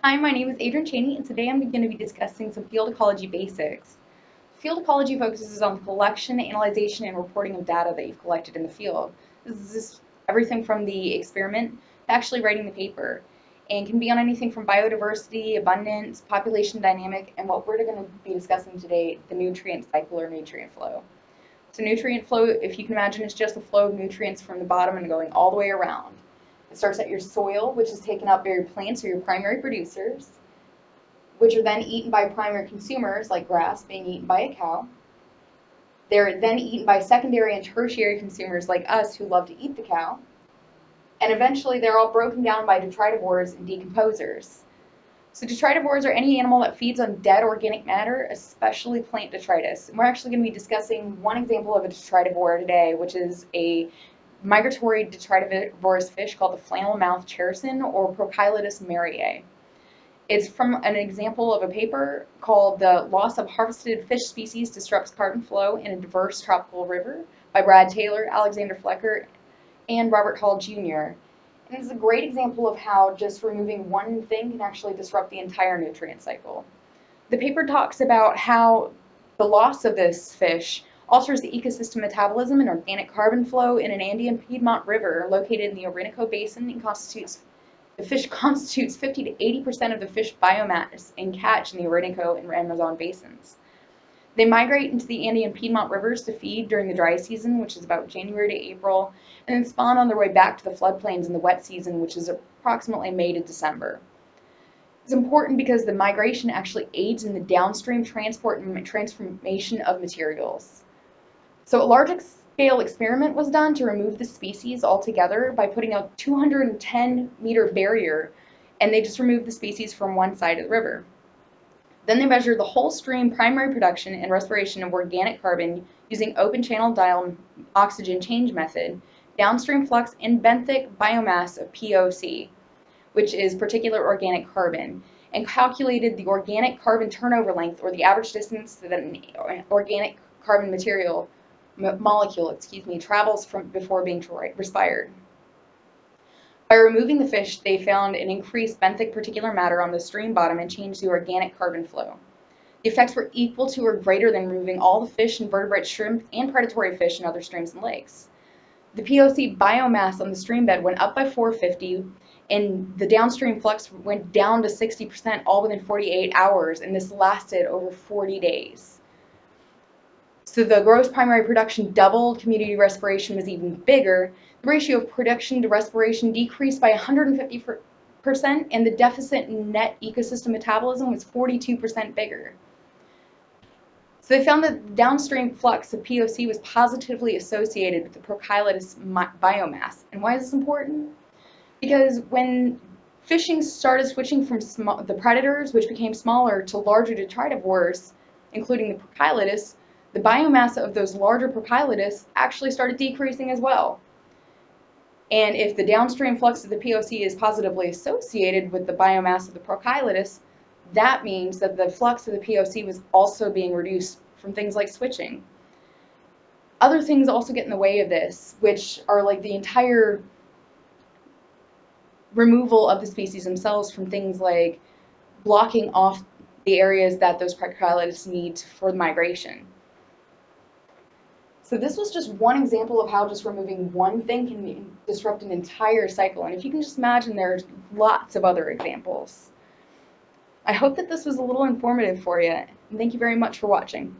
Hi, my name is Adrian Cheney, and today I'm going to be discussing some field ecology basics. Field ecology focuses on the collection, analyzation, and reporting of data that you've collected in the field. This is everything from the experiment to actually writing the paper, and can be on anything from biodiversity, abundance, population dynamic, and what we're going to be discussing today, the nutrient cycle or nutrient flow. So nutrient flow, if you can imagine, is just the flow of nutrients from the bottom and going all the way around. It starts at your soil, which is taken up by your plants or your primary producers, which are then eaten by primary consumers, like grass being eaten by a cow. They're then eaten by secondary and tertiary consumers like us who love to eat the cow. And eventually they're all broken down by detritivores and decomposers. So detritivores are any animal that feeds on dead organic matter, especially plant detritus. And we're actually going to be discussing one example of a detritivore today, which is a migratory detritivorous fish called the flannel-mouthed chersin or Prochylatus mariae. It's from an example of a paper called The Loss of Harvested Fish Species Disrupts Carbon Flow in a Diverse Tropical River by Brad Taylor, Alexander Flecker, and Robert Hall Jr. And this is a great example of how just removing one thing can actually disrupt the entire nutrient cycle. The paper talks about how the loss of this fish alters the ecosystem metabolism and organic carbon flow in an Andean Piedmont river located in the Orinoco Basin and the fish constitutes 50 to 80% of the fish biomass and catch in the Orinoco and Amazon basins. They migrate into the Andean Piedmont rivers to feed during the dry season, which is about January to April, and then spawn on their way back to the floodplains in the wet season, which is approximately May to December. It's important because the migration actually aids in the downstream transport and transformation of materials. So a large-scale experiment was done to remove the species altogether by putting a 210-meter barrier, and they just removed the species from one side of the river. Then they measured the whole stream primary production and respiration of organic carbon using open channel dial oxygen change method, downstream flux, and benthic biomass of POC, which is particulate organic carbon, and calculated the organic carbon turnover length, or the average distance that an organic carbon molecule travels from before being respired. By removing the fish, they found an increased benthic particulate matter on the stream bottom and changed the organic carbon flow. The effects were equal to or greater than removing all the fish, invertebrate shrimp, and predatory fish in other streams and lakes. The POC biomass on the stream bed went up by 450, and the downstream flux went down to 60% all within 48 hours, and this lasted over 40 days. So the gross primary production doubled, community respiration was even bigger, the ratio of production to respiration decreased by 150%, and the deficit in net ecosystem metabolism was 42% bigger. So they found that the downstream flux of POC was positively associated with the Prochylatus biomass. And why is this important? Because when fishing started switching from the predators, which became smaller, to larger detritivores, including the Prochylatus, the biomass of those larger Prochylatus actually started decreasing as well. And if the downstream flux of the POC is positively associated with the biomass of the Prochylatus, that means that the flux of the POC was also being reduced from things like switching. Other things also get in the way of this, which are like the entire removal of the species themselves from things like blocking off the areas that those Prochylatus need for migration. So this was just one example of how just removing one thing can disrupt an entire cycle. And if you can just imagine, there's lots of other examples. I hope that this was a little informative for you. And thank you very much for watching.